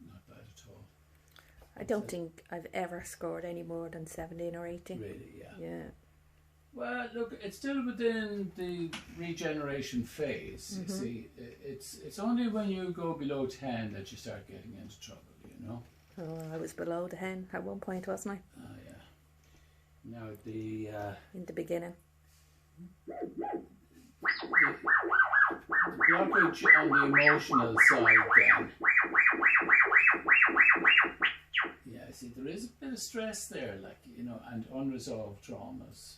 Not bad at all. I don't think I've ever scored any more than 17 or 18. Really, yeah. Yeah. Well, look, it's still within the regeneration phase. You see, it's only when you go below 10 that you start getting into trouble, you know. Oh, I was below the 10 at one point, wasn't I? Oh, yeah. Now, the... in the beginning. the blockage on the emotional side then. Yeah, see, there is a bit of stress there, like, you know, and unresolved traumas.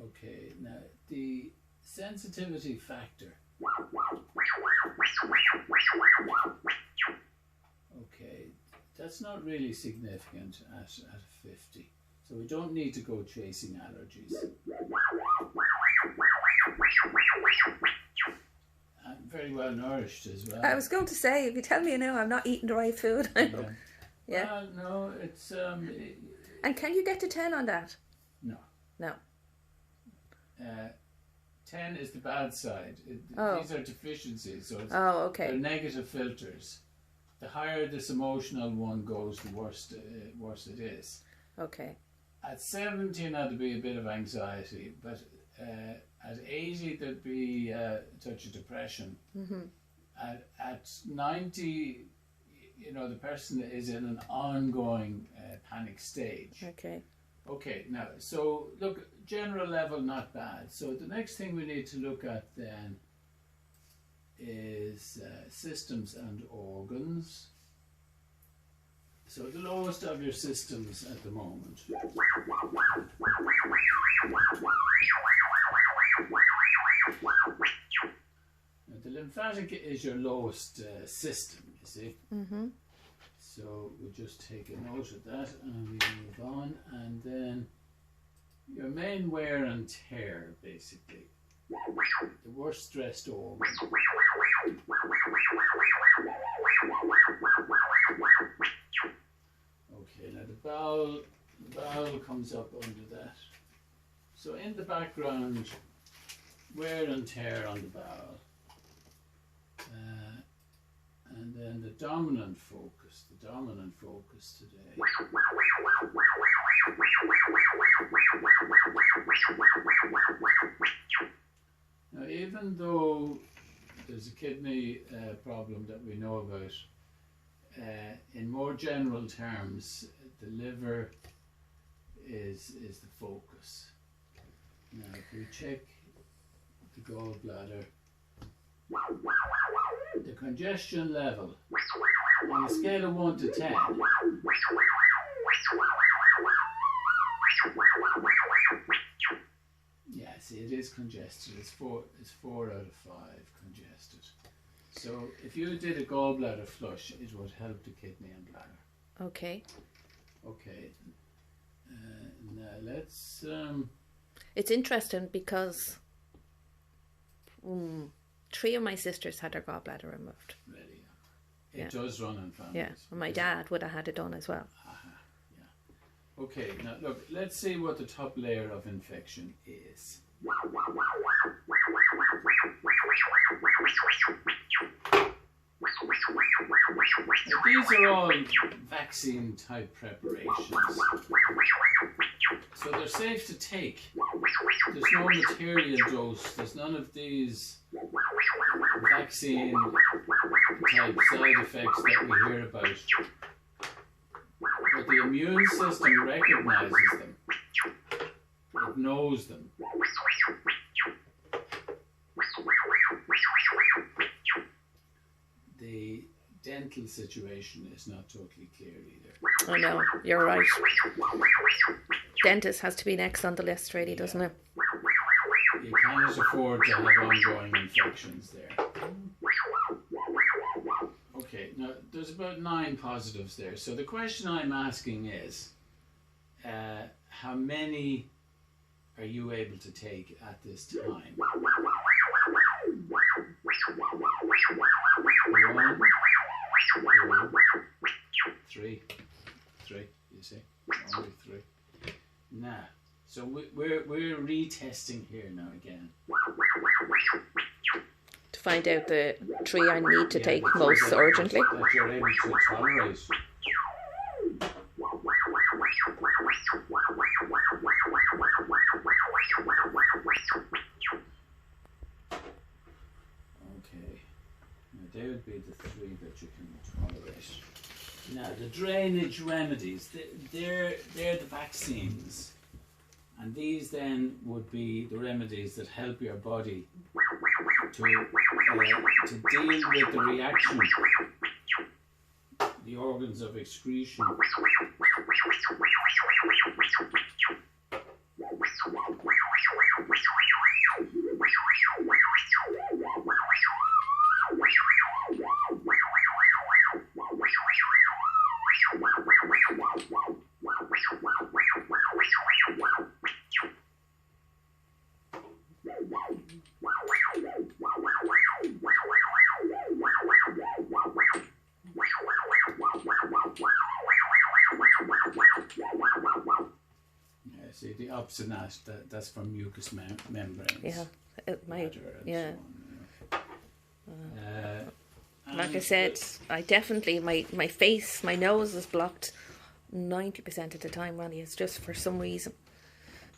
Okay, now the sensitivity factor. Okay, that's not really significant at 50. So we don't need to go chasing allergies. I'm very well nourished as well. I was going to say, if you tell me now I'm not eating the right food. Yeah. Well, no, it's... and can you get to 10 on that? No. No. 10 is the bad side. These are deficiencies, so it's, they're negative filters. The higher this emotional one goes, the worse it is. Okay. At 17, that'd be a bit of anxiety, but at 80, there'd be a touch of depression. At 90, you know, the person is in an ongoing panic stage. Okay. Okay, now, so look, general level, not bad. So the next thing we need to look at then is systems and organs. So the lowest of your systems at the moment. Now, the lymphatic is your lowest system, you see. So we'll just take a note of that and we move on. And then your main wear and tear, basically. The worst stressed organ. Okay, now the bowel comes up under that. So in the background, wear and tear on the bowel. And then the dominant focus today. Now, even though there's a kidney problem that we know about, in more general terms, the liver is the focus. Now, if we check the gallbladder, the congestion level on a scale of 1 to 10. Yeah, see, it is congested. It's 4 out of 5 congested. So if you did a gallbladder flush, it would help the kidney and bladder. Okay. Okay. Now let's... It's interesting because 3 of my sisters had their gallbladder removed. Really? It does run in families. Yeah, and my dad would have had it done as well. Yeah. Okay, now look, let's see what the top layer of infection is. Now, these are all vaccine type preparations. So they're safe to take. There's no material dose. There's none of these vaccine type side effects that we hear about. But the immune system recognizes them. It knows them. The dental situation is not totally clear either. I know, you're right. Dentist has to be next on the list, really, doesn't it? You cannot afford to have ongoing infections there. Okay, now there's about 9 positives there. So the question I'm asking is, how many are you able to take at this time? 1, 2, 3, you see, only 3. Now, So we're retesting here now again. To find out the tree I need to take that most that urgently. you're able to tolerate. Okay. Now they would be the three that you can tolerate. Now the drainage remedies, they're the vaccines. And these then would be the remedies that help your body to deal with the reaction, the organs of excretion. See, the opsonate, that's from mucous membranes. Yeah, it might. Yeah. So on, Like I said, I definitely, my face, my nose is blocked 90% of the time, Ronnie. It's just for some reason.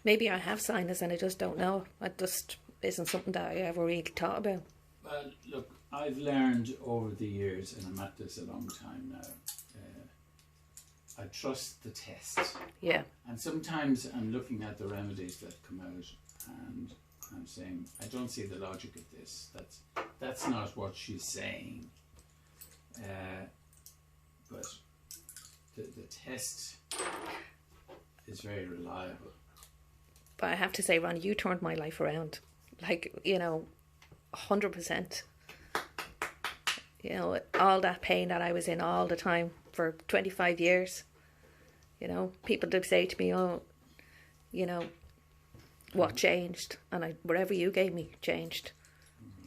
Maybe I have sinus and I just don't know. It just isn't something that I ever really thought about. Well, look, I've learned over the years, and I'm at this a long time now, I trust the test. Yeah. And sometimes I'm looking at the remedies that come out and I'm saying, I don't see the logic of this. That's not what she's saying. But the test is very reliable. But I have to say, Ronnie, you turned my life around. Like, 100%. All that pain that I was in all the time for 25 years. People do say to me, oh, what changed? And whatever you gave me changed.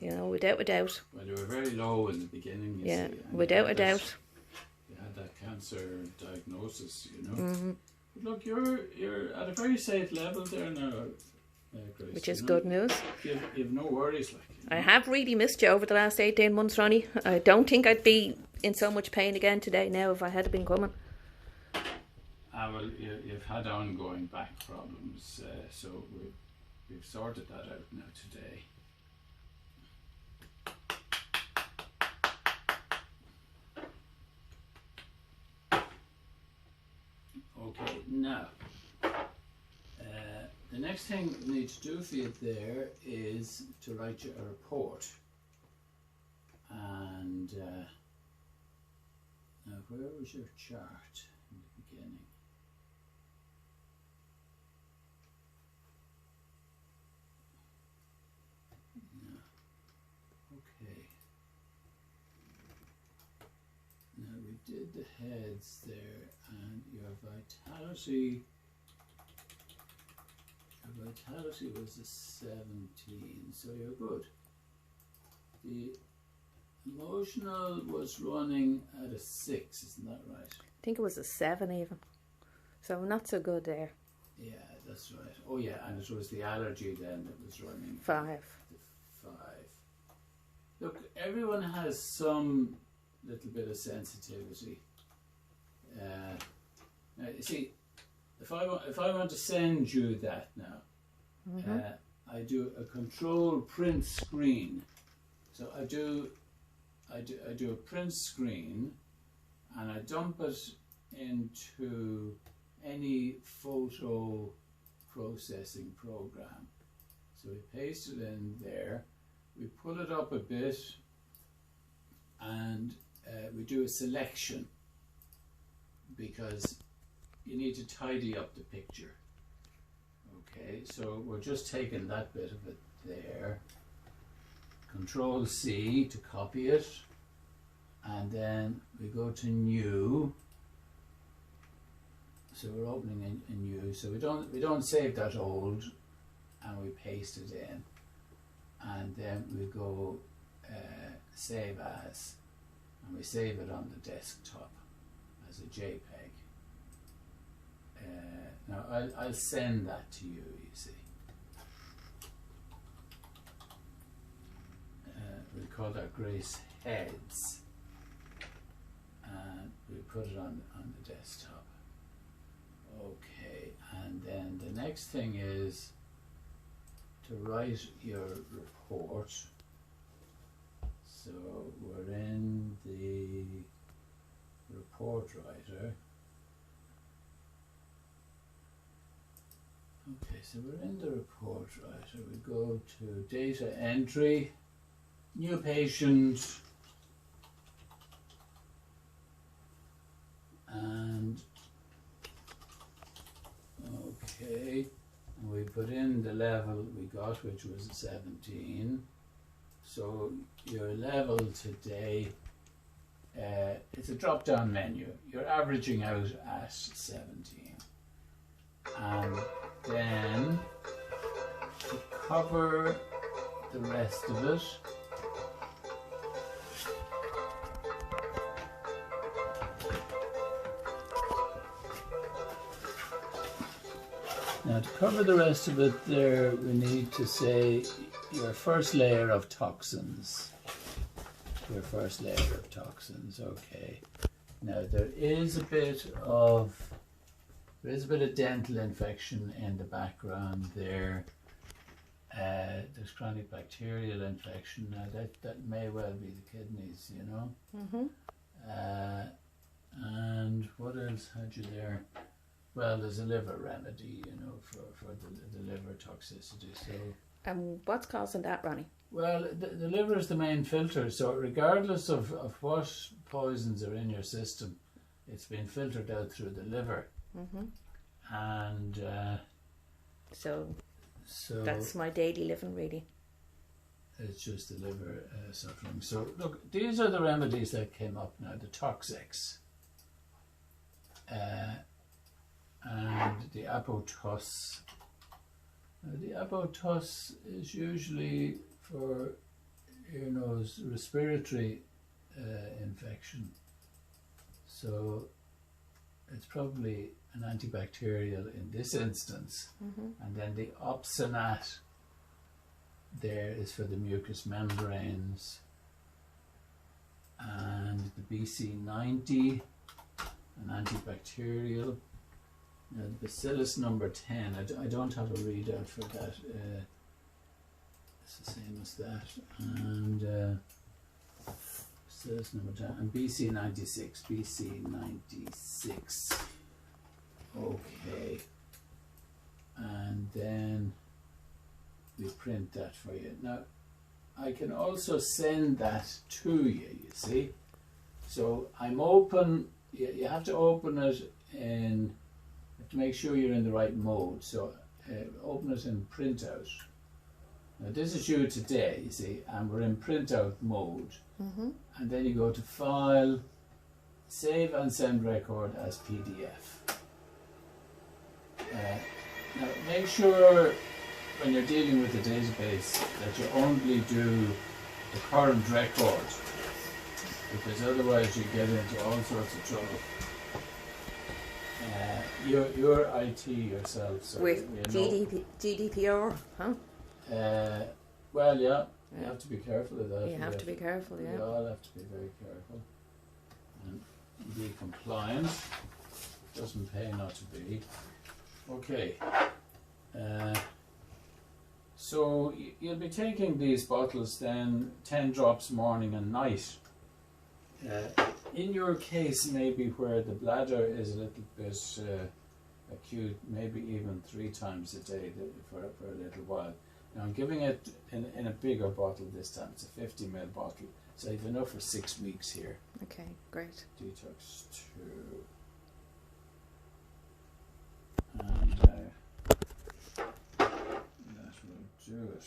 Without a doubt. Well, you were very low in the beginning, you see, without a doubt. You had that cancer diagnosis, Mm-hmm. But look, you're at a very safe level there now, Grace. Which is good news. You've no worries, like. I have really missed you over the last 18 months, Ronnie. I don't think I'd be in so much pain again today now if I had been coming. Well, you've had ongoing back problems, so we've sorted that out now today. Okay, now, the next thing we need to do for you there is to write you a report. And now, where was your chart in the beginning? No. Okay. Now we did the heads there, and your vitality was a 17, so you're good. The emotional was running at a 6, isn't that right? I think it was a 7 even. So not so good there. Yeah, that's right. Oh yeah, and it was the allergy then that was running 5. the 5. Look, everyone has some little bit of sensitivity. Now, you see, if I want to send you that now, Mm-hmm. I do a control print screen. So I do a print screen, and I dump it into any photo processing program. So we paste it in there, we pull it up a bit, and we do a selection, because you need to tidy up the picture. Okay, so we're just taking that bit of it there. Control C to copy it, and then we go to new. So we're opening a new. So we don't save that old, and we paste it in, and then we go save as, and we save it on the desktop as a JPEG. Now I'll send that to you, you see. We'll call that Grace Heads, and we'll put it on the desktop. Okay, and then the next thing is to write your report. So we're in the report writer. Okay, so we're in the report writer. We go to data entry, new patient, and okay, and we put in the level we got, which was 17. So your level today, it's a drop-down menu. You're averaging out at 17. And then to cover the rest of it, now to cover the rest of it there, we need to say your first layer of toxins. Your first layer of toxins, okay. Now there is a bit of dental infection in the background there. There's chronic bacterial infection. Now that may well be the kidneys, you know. Mm-hmm. And what else had you there? Well, there's a liver remedy, you know, for the liver toxicity. So. What's causing that, Ronnie? Well, the liver is the main filter, so regardless of what poisons are in your system, it's been filtered out through the liver. Mm-hmm. And so that's my daily living, really. It's just the liver suffering. So look, these are the remedies that came up now. The Toxex and the Apotus. The Apotus is usually for, you know, respiratory infection. So it's probably an antibacterial in this instance. Mm-hmm. And then the Opsonat there is for the mucous membranes. And the BC90, an antibacterial. Now, the Bacillus number 10, I don't have a readout for that. It's the same as that. And Bacillus number 10, and BC96, BC96. Okay. And then we print that for you. Now, I can also send that to you, you see. So I'm open, you have to open it in, to make sure you're in the right mode. So open it in printout. Now this is you today, you see, and we're in printout mode. Mm-hmm. And then you go to File, Save and Send Record as PDF. Now make sure when you're dealing with the database that you only do the current record, because otherwise you get into all sorts of trouble. You're IT yourself, so with GDPR, huh? Well, yeah, you have to be careful of that. You have to be careful, yeah. We all have to be very careful and be compliant. Doesn't pay not to be. Okay. So you'll be taking these bottles then 10 drops morning and night. In your case, maybe where the bladder is a little bit acute, maybe even 3 times a day for a little while. Now I'm giving it in a bigger bottle this time. It's a 50 ml bottle, so you've enough for 6 weeks here. Okay, great. Detox 2. And that will do it.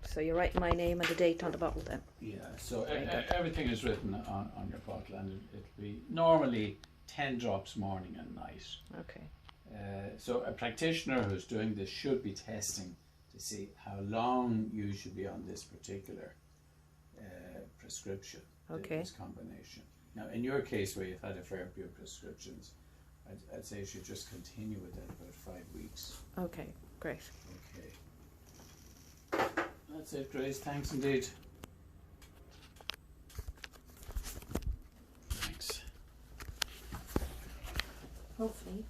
So you write my name and the date on the bottle then? Yeah, so everything is written on your bottle, and it'll be normally 10 drops morning and night. Okay. So a practitioner who's doing this should be testing to see how long you should be on this particular prescription, okay. This combination. Now, in your case, where you've had a fair few prescriptions, I'd say you should just continue with that about 5 weeks. Okay, great. Okay. That's it, Grace. Thanks indeed. Thanks. Hopefully.